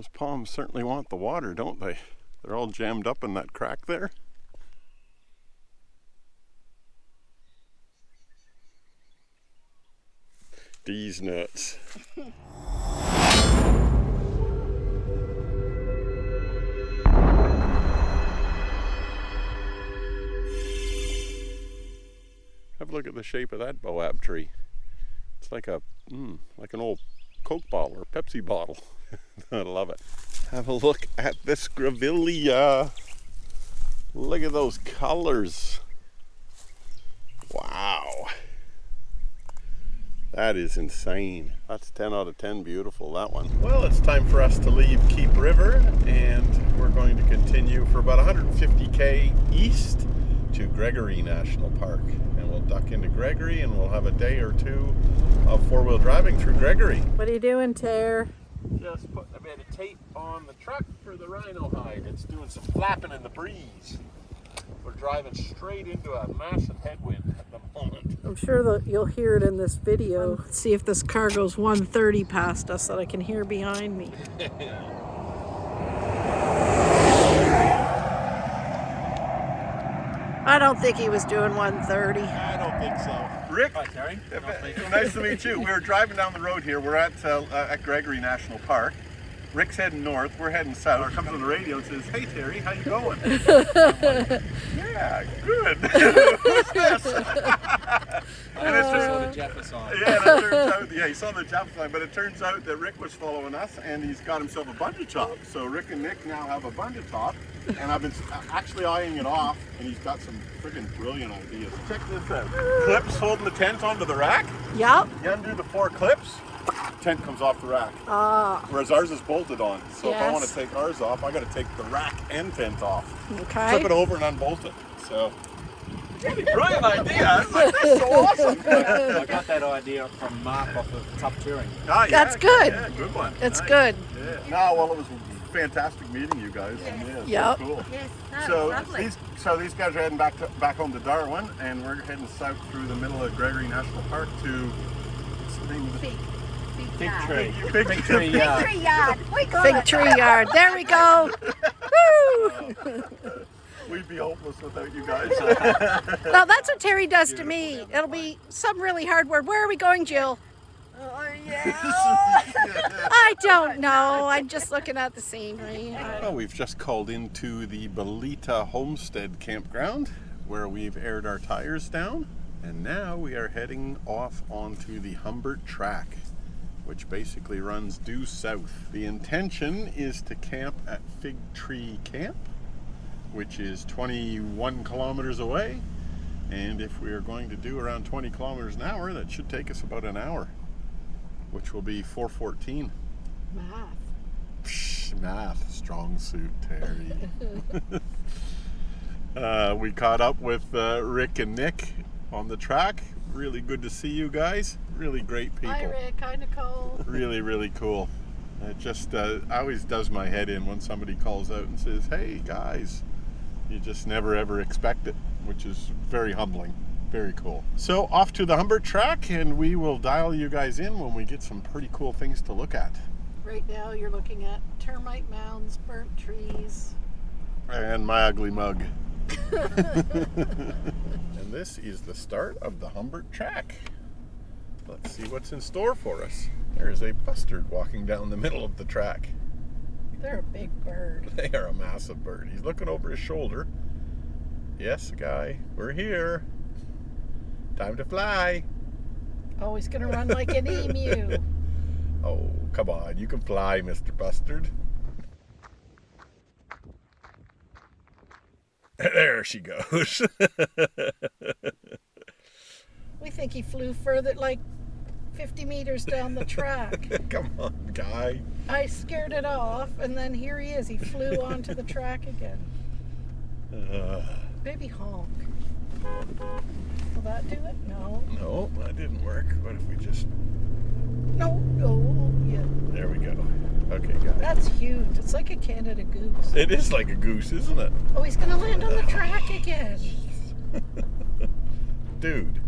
Those palms certainly want the water, don't they? They're all jammed up in that crack there. These nuts. Have a look at the shape of that boab tree. It's like a like an old Coke bottle or Pepsi bottle. I love it. Have a look at this grevillea. Look at those colors. Wow. That is insane. That's 10 out of 10 beautiful, that one. Well, it's time for us to leave Keep River, and we're going to continue for about 150k east to Gregory National Park. And we'll duck into Gregory and we'll have a day or two of four-wheel driving through Gregory. What are you doing, Tare? Just putting a bit of tape on the truck for the rhino hide. It's doing some flapping in the breeze. We're driving straight into a massive headwind at the moment. I'm sure that you'll hear it in this video. Let's see if this car goes 130 past us that I can hear behind me. I don't think he was doing 130. I don't think so. Rick, hi Terry. Nice to meet you. We were driving down the road here. We're at Gregory National Park. Rick's heading north, we're heading south. Comes on the radio and says, "Hey Terry, how you going?" I'm like, "Yeah, good." Who's this? And it's just saw the Jafffa sign. Yeah, that turns out, yeah, he saw the Jafffa sign, but it turns out that Rick was following us and he's got himself a bungee top. So Rick and Nick now have a bungee top, and I've been actually eyeing it off, and he's got some friggin' brilliant ideas. Check this out. Clips holding the tent onto the rack. Yep. You undo the 4 clips, tent comes off the rack. Whereas ours is bolted on. So if I want to take ours off, I got to take the rack and tent off. Okay. Flip it over and unbolt it. So, really brilliant idea. That's so awesome. I got that idea from Mark off of Tough Touring. Ah, yeah, That's good. Yeah, good one. It's Nice. good. Yeah. No, well, it was fantastic meeting you guys. And yeah, so cool. Yes, So lovely. these guys are heading back home to Darwin, and we're heading south through the middle of Gregory National Park to what's the name of the Fig tree. Big Tree yard. Tree yard. We call Big it tree yard. There we go. Woo! We'd be hopeless without you guys. Now that's what Terry does to me. It'll be some really hard word. Where are we going, Jill? Oh, yeah. I don't know. I'm just looking at the scenery. Well, we've just called into the Belita Homestead campground where we've aired our tires down, and now we are heading off onto the Humbert track, which basically runs due south. The intention is to camp at Fig Tree Camp, which is 21 kilometers away, and if we are going to do around 20 kilometers an hour, that should take us about an hour, which will be 4:14. Math. Psh, math, strong suit, Terry. We caught up with Rick and Nick on the track. Really good to see you guys. Really great people. Hi, Rick. Hi, Nicole. Really, really cool. It just always does my head in when somebody calls out and says, "Hey, guys." You just never ever expect it, which is very humbling. Very cool. So off to the Humbert track, and we will dial you guys in when we get some pretty cool things to look at. Right now you're looking at termite mounds, burnt trees. And my ugly mug. And this is the start of the Humbert track. Let's see what's in store for us. There's a bustard walking down the middle of the track. They're a big bird. They are a massive bird. He's looking over his shoulder. Yes, guy, we're here. Time to fly. Oh, he's gonna run like an emu. Oh, come on. You can fly, Mr. Bustard. There she goes. We think he flew further, like 50 meters down the track. Come on, guy. I scared it off, and then here he is. He flew onto the track again. Maybe honk. Will that do it? No. No, that didn't work. What if we just... No. Oh, yeah. There we go. Okay, guys. That's huge. It's like a Canada goose. It is like a goose, isn't it? Oh, he's gonna land on the track again. Dude.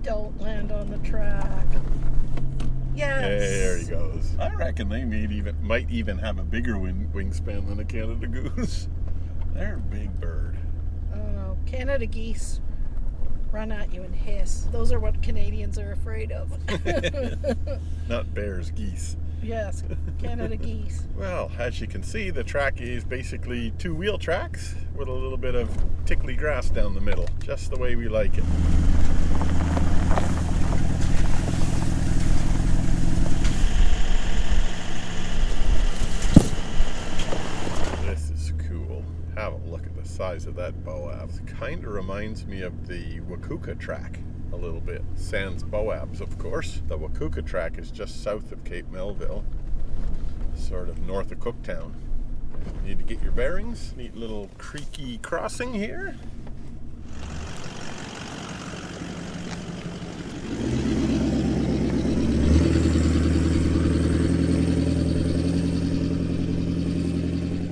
Don't land on the track. Yes. There he goes. I reckon they might even have a bigger wingspan than a Canada goose. They're a big bird. Oh, Canada geese run at you and hiss. Those are what Canadians are afraid of. Not bears, geese. Yes, Canada geese. Well, as you can see, the track is basically two-wheel tracks with a little bit of tickly grass down the middle, just the way we like it. This is cool. Have a look at the size of that boab. It kind of reminds me of the Wakuka track a little bit. Sans boabs, of course. The Wakuka track is just south of Cape Melville, sort of north of Cooktown. Need to get your bearings. Neat little creaky crossing here.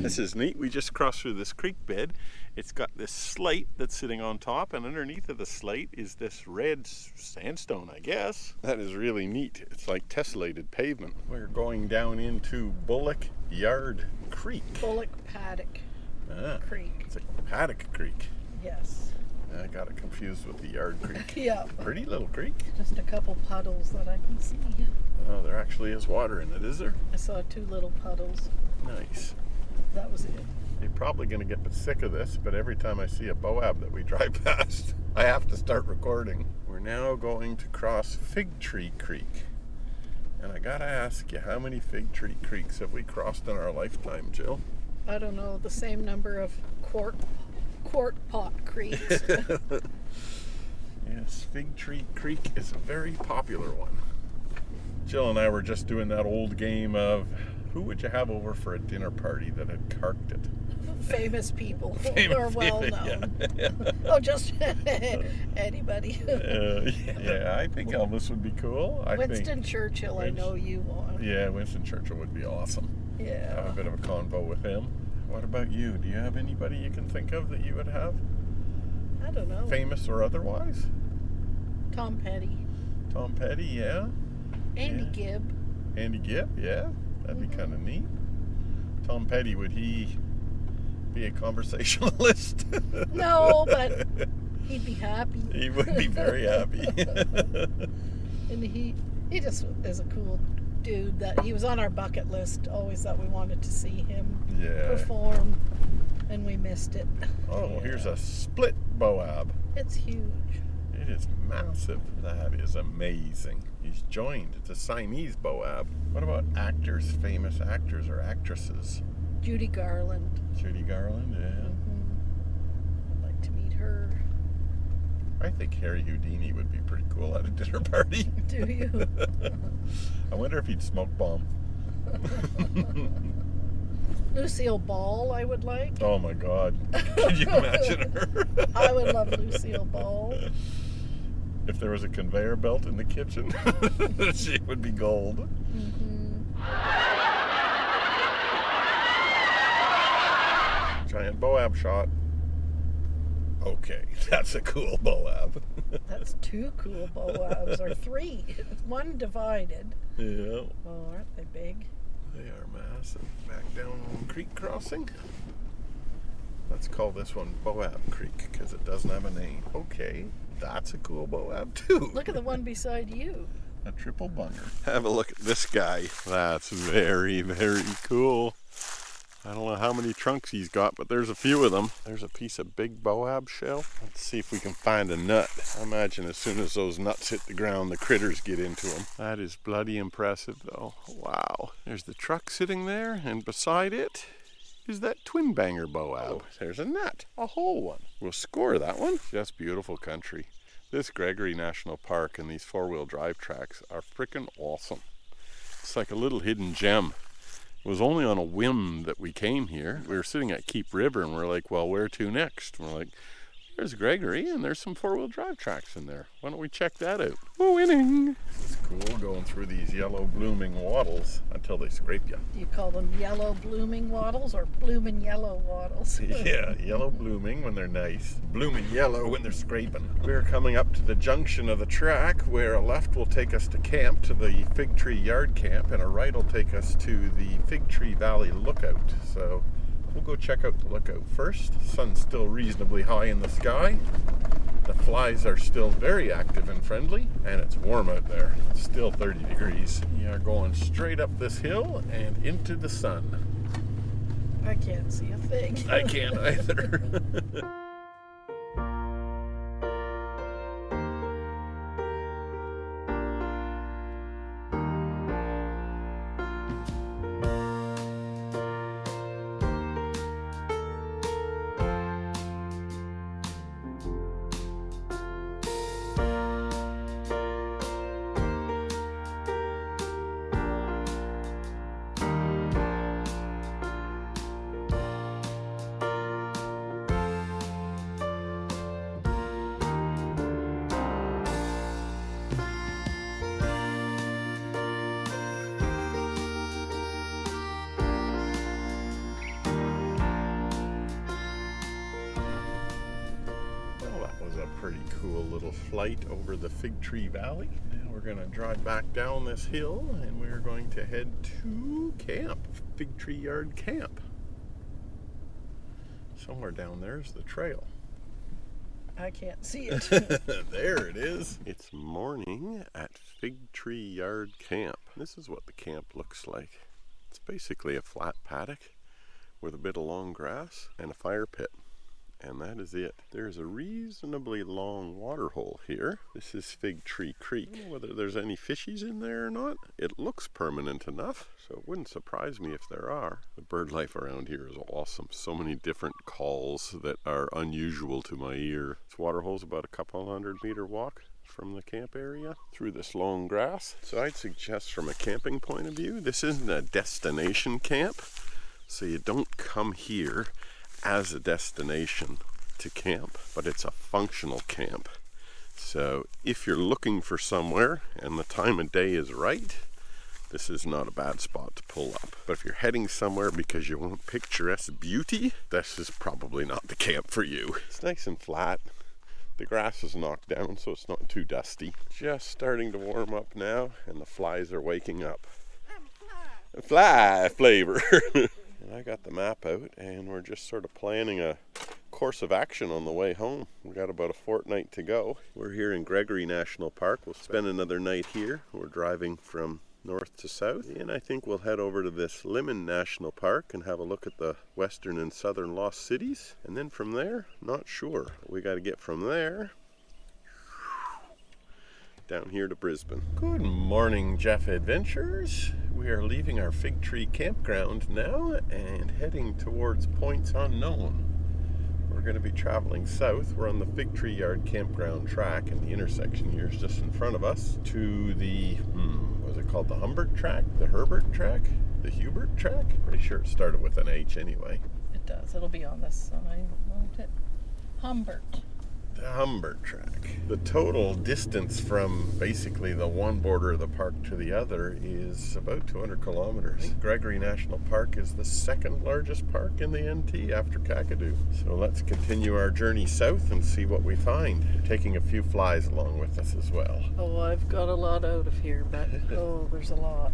This is neat. We just crossed through this creek bed. It's got this slate that's sitting on top, and underneath of the slate is this red sandstone, I guess. That is really neat. It's like tessellated pavement. We're going down into Bullock Yard Creek. Bullock Paddock Creek. It's a Paddock Creek. Yes. I got it confused with the Yard Creek. Yeah. Pretty little creek. Just a couple puddles that I can see. Oh, there actually is water in it, is there? I saw two little puddles. Nice. That was it. You're probably going to get sick of this, but every time I see a boab that we drive past, I have to start recording. We're now going to cross Fig Tree Creek. And I gotta ask you, how many Fig Tree Creeks have we crossed in our lifetime, Jill? I don't know, the same number of quart pot creeks. Yes, Fig Tree Creek is a very popular one. Jill and I were just doing that old game of who would you have over for a dinner party that had carked it? Famous people who are well known. Yeah. Oh, just anybody. Yeah, I think Elvis would be cool. Winston Churchill, I know you want. Yeah, Winston Churchill would be awesome. Yeah. Have a bit of a convo with him. What about you? Do you have anybody you can think of that you would have? I don't know. Famous or otherwise? Tom Petty. Tom Petty, yeah. Andy Gibb. Andy Gibb, yeah. That'd be kind of neat. Tom Petty, would he be a conversationalist? No, but he'd be happy. He would be very happy. And he just is a cool dude that he was on our bucket list always, that we wanted to see him perform, and we missed it. Oh, here's a split boab. It's huge. It is massive. That is amazing. He's joined. It's a Siamese boab. What about actors, famous actors or actresses? Judy Garland. Judy Garland, yeah. I'd like to meet her. I think Harry Houdini would be pretty cool at a dinner party. Do you? I wonder if he'd smoke bomb. Lucille Ball, I would like. Oh my God. Can you imagine her? I would love Lucille Ball. If there was a conveyor belt in the kitchen, she would be gold. Giant boab shot. Okay, that's a cool boab. That's two cool boabs, or three. One divided. Yeah. Oh, aren't they big? They are massive. Back down on Creek Crossing. Let's call this one Boab Creek because it doesn't have a name. Okay, that's a cool boab too. Look at the one beside you. A triple bunger. Have a look at this guy. That's very, very cool. I don't know how many trunks he's got, but there's a few of them. There's a piece of big boab shell. Let's see if we can find a nut. I imagine as soon as those nuts hit the ground, the critters get into them. That is bloody impressive though. Wow. There's the truck sitting there, and beside it is that twin banger boab. Oh, there's a nut, a whole one. We'll score that one. Just beautiful country. This Gregory National Park and these four-wheel drive tracks are freaking awesome. It's like a little hidden gem. It was only on a whim that we came here. We were sitting at Keep River and we're like, well, where to next? And we're like, There's Gregory, and there's some four-wheel drive tracks in there. Why don't we check that out? We're winning! It's cool going through these yellow blooming wattles until they scrape you. Do you call them yellow blooming wattles or bloomin' yellow wattles? Yeah, yellow blooming when they're nice, blooming yellow when they're scraping. We're coming up to the junction of the track where a left will take us to camp, to the Fig Tree Yard Camp, and a right will take us to the Fig Tree Valley Lookout. So we'll go check out the lookout first. The sun's still reasonably high in the sky. The flies are still very active and friendly, and it's warm out there. It's still 30 degrees. We are going straight up this hill and into the sun. I can't see a thing. I can't either. Pretty cool little flight over the Fig Tree Valley. Now we're going to drive back down this hill and we're going to head to camp, Fig Tree Yard Camp. Somewhere down there is the trail. I can't see it. There it is. It's morning at Fig Tree Yard Camp. This is what the camp looks like. It's basically a flat paddock with a bit of long grass and a fire pit. And that is it. There's a reasonably long water hole here. This is Fig Tree Creek. Whether there's any fishies in there or not, it looks permanent enough, so it wouldn't surprise me if there are. The bird life around here is awesome. So many different calls that are unusual to my ear. This water hole's about a couple 100-meter walk from the camp area through this long grass. So I'd suggest from a camping point of view, this isn't a destination camp, so you don't come here as a destination to camp, but it's a functional camp. So if you're looking for somewhere and the time of day is right, this is not a bad spot to pull up. But if you're heading somewhere because you want picturesque beauty, this is probably not the camp for you. It's nice and flat. The grass is knocked down so it's not too dusty. Just starting to warm up now and the flies are waking up. Fly flavor. And I got the map out and we're just sort of planning a course of action on the way home. We got about a fortnight to go. We're here in Gregory National Park. We'll spend another night here. We're driving from north to south, and I think we'll head over to this Lemon National Park and have a look at the western and southern lost cities, and then from there, not sure. We got to get from there down here to Brisbane. Good morning, Jafffa Adventures. We are leaving our Fig Tree campground now and heading towards points unknown. We're going to be traveling south. We're on the Fig Tree Yard campground track, and the intersection here is just in front of us to the, what was it called? The Humbert track? The Herbert track? The Hubert track? Pretty sure it started with an H anyway. It does. It'll be on this sign, won't it? Humbert. The Humbert track. The total distance from basically the one border of the park to the other is about 200 kilometers. Gregory National Park is the second largest park in the NT after Kakadu. So let's continue our journey south and see what we find. Taking a few flies along with us as well. Oh, I've got a lot out of here, but oh, there's a lot.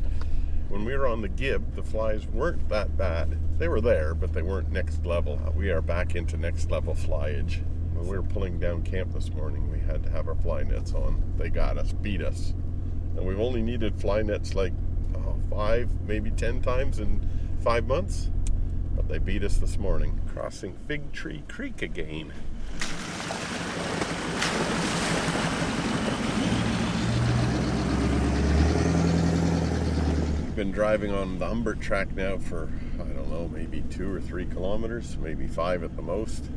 When we were on the Gib, the flies weren't that bad. They were there, but they weren't next level. We are back into next level flyage. When we were pulling down camp this morning, we had to have our fly nets on. They got us, beat us. And we've only needed fly nets like 5, maybe 10 times in 5 months. But they beat us this morning. Crossing Fig Tree Creek again. We've been driving on the Humbert track now for, I don't know, maybe 2 or 3 kilometers, maybe 5 at the most.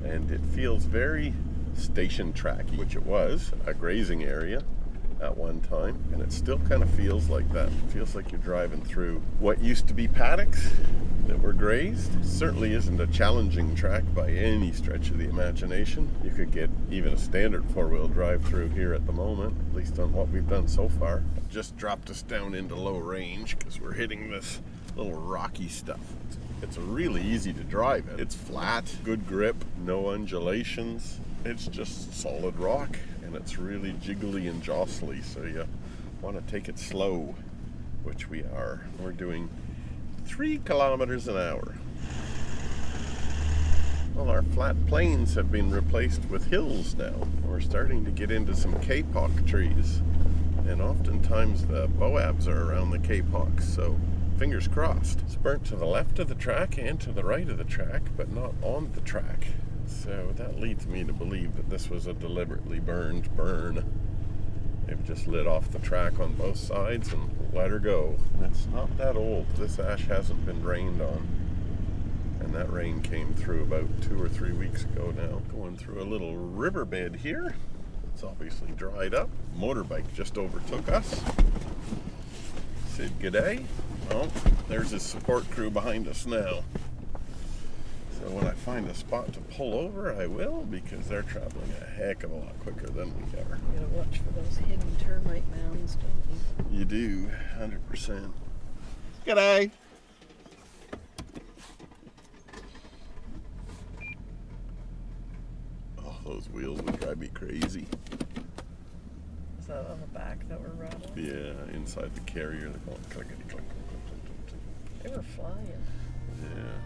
And it feels very station tracky, which it was, a grazing area at one time, and it still kind of feels like that. It feels like you're driving through what used to be paddocks, that were grazed. Certainly isn't a challenging track by any stretch of the imagination. You could get even a standard four-wheel drive through here at the moment, at least on what we've done so far. It just dropped us down into low range because we're hitting this little rocky stuff. It's really easy to drive it. It's flat, good grip, no undulations. It's just solid rock, and it's really jiggly and jostly, so you want to take it slow, which we are. We're doing 3 kilometers an hour. Well, our flat plains have been replaced with hills now. We're starting to get into some kapok trees, and oftentimes the boabs are around the kapoks, so fingers crossed. It's burnt to the left of the track and to the right of the track, but not on the track. So that leads me to believe that this was a deliberately burned burn. They've just lit off the track on both sides and let her go. It's not that old. This ash hasn't been rained on. And that rain came through about 2 or 3 weeks ago now. Going through a little riverbed here. It's obviously dried up. Motorbike just overtook us. Said g'day. Oh, there's his support crew behind us now. So when I find a spot to pull over, I will, because they're traveling a heck of a lot quicker than we are. You gotta watch for those hidden termite mounds, don't you? You do, 100%. G'day! Oh, those wheels would drive me crazy. Is that on the back that were rattling? Yeah, inside the carrier, they're going clickety click, click, click, click, click. They were flying. Yeah.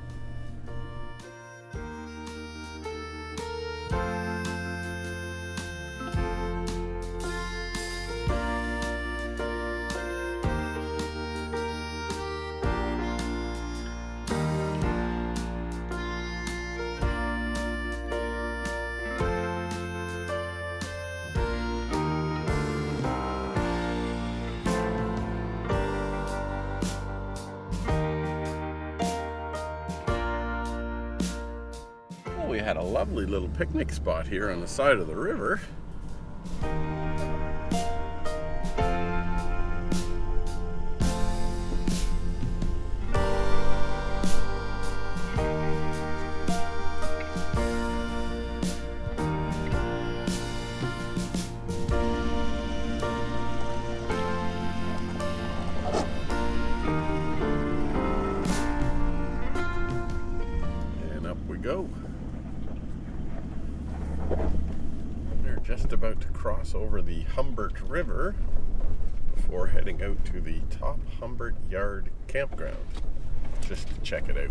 We had a lovely little picnic spot here on the side of the river. And up we go. Just about to cross over the Humbert River before heading out to the Top Humbert Yard campground, just to check it out.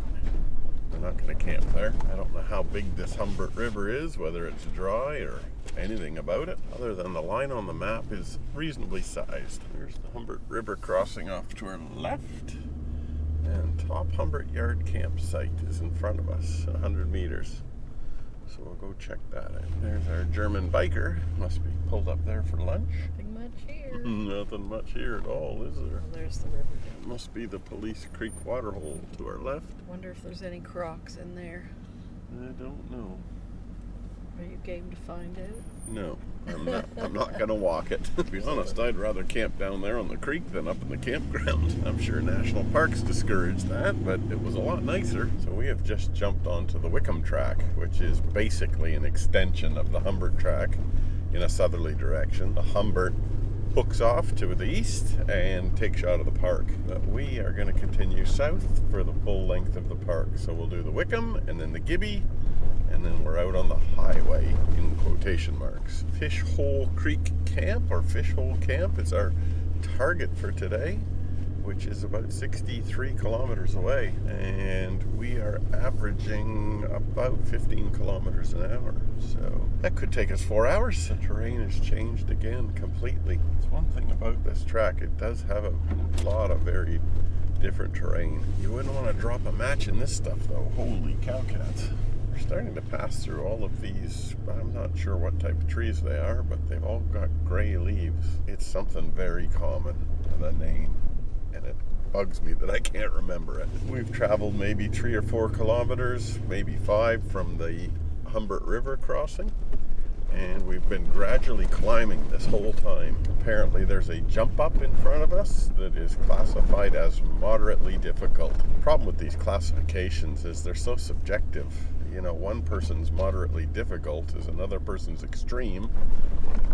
We're not going to camp there. I don't know how big this Humbert River is, whether it's dry or anything about it, other than the line on the map is reasonably sized. There's the Humbert River crossing off to our left, and Top Humbert Yard campsite is in front of us, 100 meters. So we'll go check that out. There's our German biker. Must be pulled up there for lunch. Nothing much here. Nothing much here at all, is there? Oh, there's the river. Must be the Police Creek waterhole to our left. Wonder if there's any crocs in there. I don't know. Are you game to find out? No, I'm not going to walk it. To be honest, I'd rather camp down there on the creek than up in the campground. I'm sure National Parks discouraged that, but it was a lot nicer. So we have just jumped onto the Wickham track, which is basically an extension of the Humbert track in a southerly direction. The Humbert hooks off to the east and takes you out of the park. But we are going to continue south for the full length of the park. So we'll do the Wickham and then the Gibby, and then we're out on the highway in quotation marks. Fishhole Creek Camp, or Fishhole Camp, is our target for today, which is about 63 kilometers away, and we are averaging about 15 kilometers an hour. So that could take us 4 hours. The terrain has changed again completely. It's one thing about this track, it does have a lot of very different terrain. You wouldn't want to drop a match in this stuff though. Holy cow cats. We're starting to pass through all of these, I'm not sure what type of trees they are, but they've all got gray leaves. It's something very common, the name, and it bugs me that I can't remember it. We've traveled maybe 3 or 4 kilometers, maybe 5 from the Humbert River crossing, and we've been gradually climbing this whole time. Apparently there's a jump up in front of us that is classified as moderately difficult. The problem with these classifications is they're so subjective. You know, one person's moderately difficult is another person's extreme,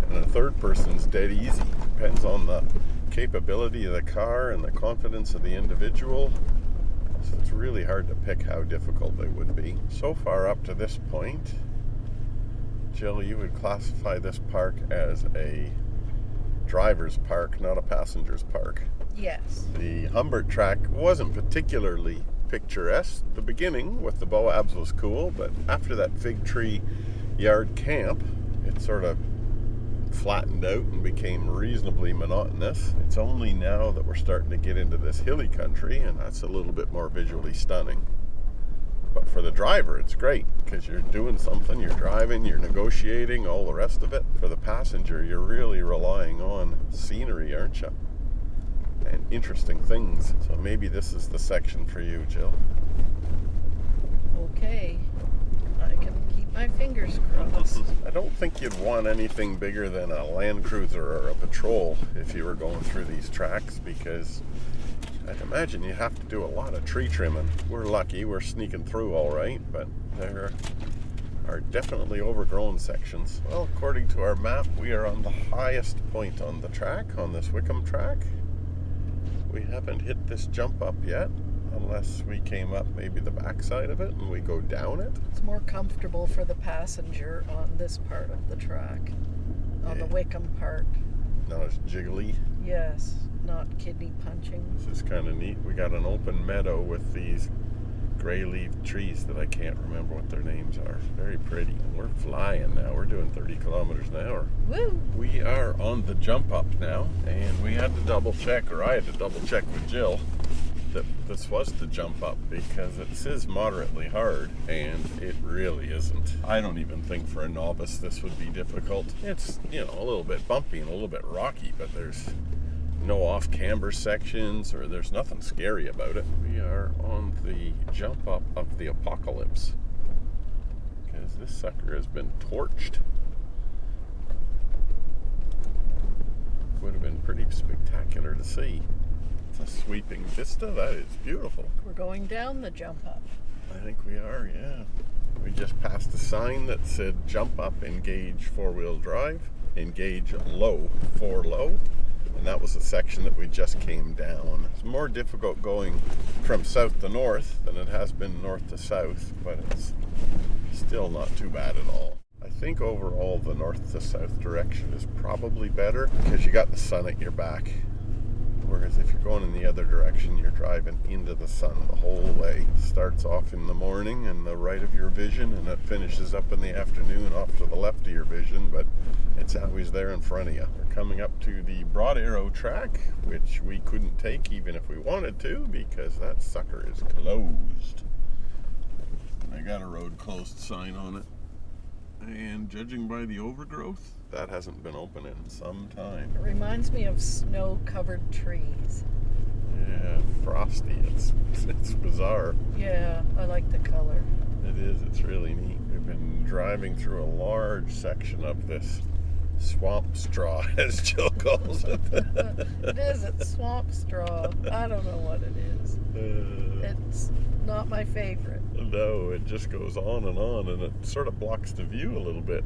and a third person's dead easy. Depends on the capability of the car and the confidence of the individual. So it's really hard to pick how difficult they would be. So far up to this point, Jill, you would classify this park as a driver's park, not a passenger's park. Yes. The Humbert track wasn't particularly picturesque. The beginning with the Boabs was cool, but after that fig tree yard camp, it sort of flattened out and became reasonably monotonous. It's only now that we're starting to get into this hilly country, and that's a little bit more visually stunning. But for the driver, it's great because you're doing something, you're driving, you're negotiating, all the rest of it. For the passenger, you're really relying on scenery, aren't you? And interesting things. So maybe this is the section for you, Jill. Okay. I can keep my fingers crossed. I don't think you'd want anything bigger than a Land Cruiser or a Patrol if you were going through these tracks, because I'd imagine you have to do a lot of tree trimming. We're lucky, we're sneaking through all right, but there are definitely overgrown sections. Well, according to our map, we are on the highest point on the track, on this Wickham track. We haven't hit this jump up yet, unless we came up maybe the backside of it and we go down it. It's more comfortable for the passenger on this part of the track, on the Wickham part. Not as jiggly. Yes, not kidney punching. This is kind of neat. We got an open meadow with these gray-leaved trees that I can't remember what their names are. Very pretty. We're flying now. We're doing 30 kilometers an hour. Woo! We are on the jump up now, and we had to double check, or I had to double check with Jill, that this was the jump up, because it says moderately hard, and it really isn't. I don't even think for a novice this would be difficult. It's, you know, a little bit bumpy and a little bit rocky, but there's no off-camber sections, or there's nothing scary about it. We are on the jump up of the apocalypse, because this sucker has been torched. Would have been pretty spectacular to see. It's a sweeping vista. That is beautiful. We're going down the jump up. I think we are, yeah. We just passed a sign that said jump up, engage four-wheel drive, engage low, four low. And that was the section that we just came down. It's more difficult going from south to north than it has been north to south, but it's still not too bad at all. I think overall the north to south direction is probably better because you got the sun at your back. Whereas if you're going in the other direction, you're driving into the sun the whole way. It starts off in the morning and the right of your vision, and it finishes up in the afternoon off to the left of your vision, but it's always there in front of you. We're coming up to the Broad Arrow track, which we couldn't take even if we wanted to, because that sucker is closed. I got a road closed sign on it. And judging by the overgrowth, that hasn't been open in some time. It reminds me of snow-covered trees. Yeah, frosty. It's bizarre. Yeah, I like the color. It is. It's really neat. We've been driving through a large section of this swamp straw, as Jill calls it. It is. It's swamp straw. I don't know what it is. It's not my favorite. No, it just goes on, and it sort of blocks the view a little bit.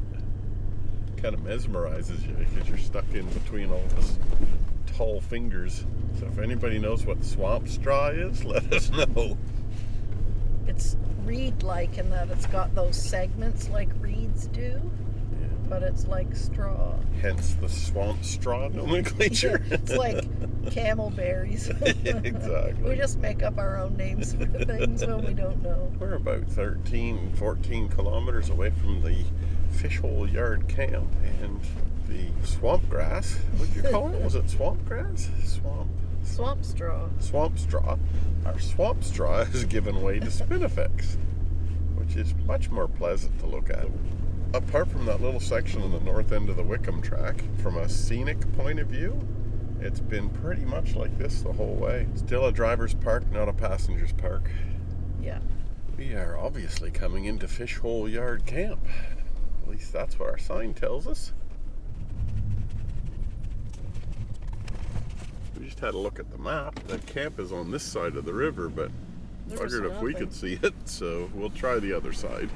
Kind of mesmerizes you because you're stuck in between all this tall fingers. So if anybody knows what swamp straw is, let us know. It's reed-like in that it's got those segments like reeds do, but it's like straw. Hence the swamp straw nomenclature. It's like camelberries. Exactly. We just make up our own names for things when we don't know. We're about 13, 14 kilometers away from the Fishhole Yard camp, and the swamp grass, what'd you call it? Was it swamp grass? Swamp straw. Swamp straw. Our swamp straw has given way to spinifex, which is much more pleasant to look at. Apart from that little section on the north end of the Wickham track, from a scenic point of view, it's been pretty much like this the whole way. Still a driver's park, not a passenger's park. Yeah. We are obviously coming into Fishhole Yard Camp. At least that's what our sign tells us. We just had a look at the map. That camp is on this side of the river, but figured if we could see it, so we'll try the other side.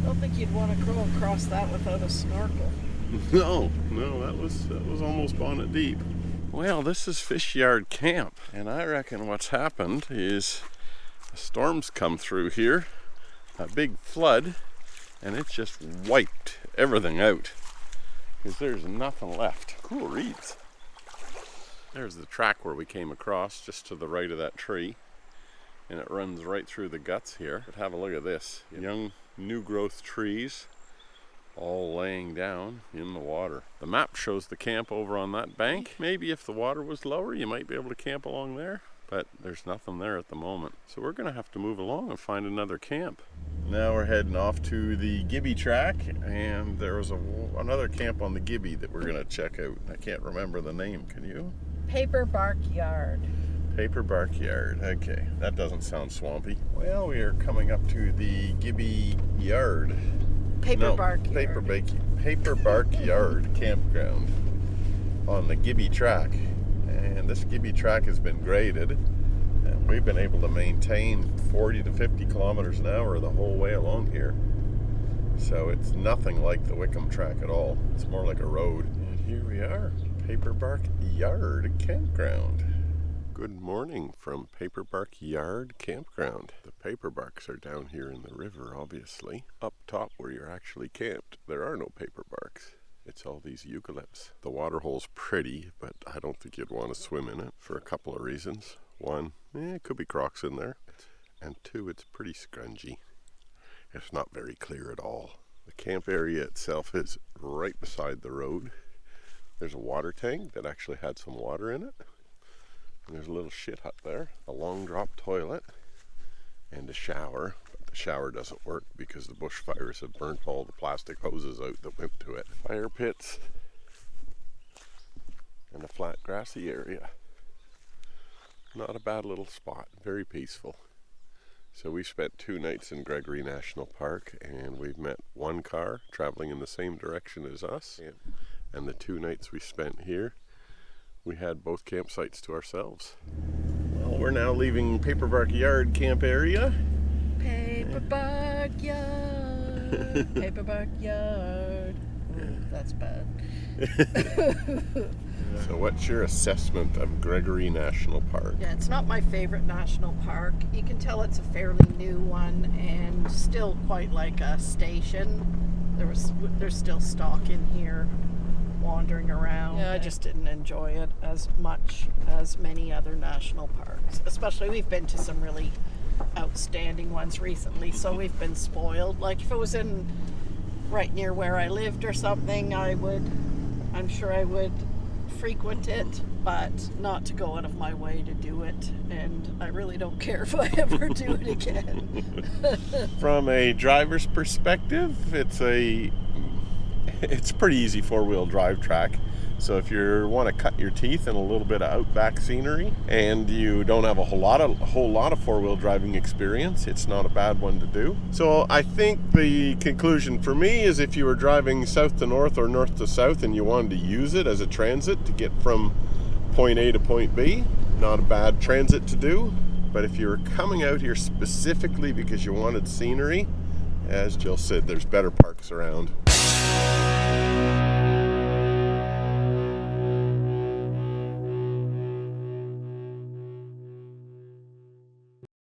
I don't think you'd want to go across that without a snorkel. No, that was almost bonnet deep. Well, this is Fish Yard Camp, and I reckon what's happened is a storm's come through here, a big flood, and it's just wiped everything out because there's nothing left. Cool reeds. There's the track where we came across, just to the right of that tree, and it runs right through the guts here. But have a look at this. Young new growth trees all laying down in the water. The map shows the camp over on that bank. Maybe if the water was lower, you might be able to camp along there, but there's nothing there at the moment. So we're gonna have to move along and find another camp. Now we're heading off to the Gibby track, and there was another camp on the Gibby that we're gonna check out. I can't remember the name, can you? Paper Bark Yard. Paper Bark Yard, okay. That doesn't sound swampy. Well, we are coming up to the Gibby Yard. Paper Bark Yard. Paper Bark Yard campground on the Gibby track. And this Gibby track has been graded, and we've been able to maintain 40 to 50 kilometers an hour the whole way along here. So it's nothing like the Wickham track at all. It's more like a road. And here we are, Paper Bark Yard campground. Good morning from Paper Bark Yard Campground. The paper barks are down here in the river, obviously. Up top where you're actually camped, there are no paper barks. It's all these eucalypts. The water hole's pretty, but I don't think you'd want to swim in it for a couple of reasons. One, it could be crocs in there. And two, it's pretty scrungy. It's not very clear at all. The camp area itself is right beside the road. There's a water tank that actually had some water in it. And there's a little shit hut there, a long drop toilet, and a shower. But the shower doesn't work because the bushfires have burnt all the plastic hoses out that went to it. Fire pits and a flat grassy area. Not a bad little spot, very peaceful. So we spent 2 nights in Gregory National Park, and we've met one car traveling in the same direction as us. And the 2 nights we spent here, we had both campsites to ourselves. Well, we're now leaving Paper Bark Yard camp area. Paper Bark Yard. Paper Bark Yard. Ooh, that's bad. So what's your assessment of Gregory National Park? Yeah, it's not my favorite national park. You can tell it's a fairly new one and still quite like a station. There's still stock in here wandering around. Yeah, I just didn't enjoy it as much as many other national parks. Especially, we've been to some really outstanding ones recently, so we've been spoiled. Like if it was in right near where I lived or something, I'm sure I would frequent it, but not to go out of my way to do it, and I really don't care if I ever do it again. From a driver's perspective, it's a pretty easy 4-wheel drive track. So if you want to cut your teeth in a little bit of outback scenery and you don't have a whole lot of 4-wheel driving experience, it's not a bad one to do. So I think the conclusion for me is if you were driving south to north or north to south and you wanted to use it as a transit to get from point A to point B, not a bad transit to do. But if you were coming out here specifically because you wanted scenery, as Jill said, there's better parks around.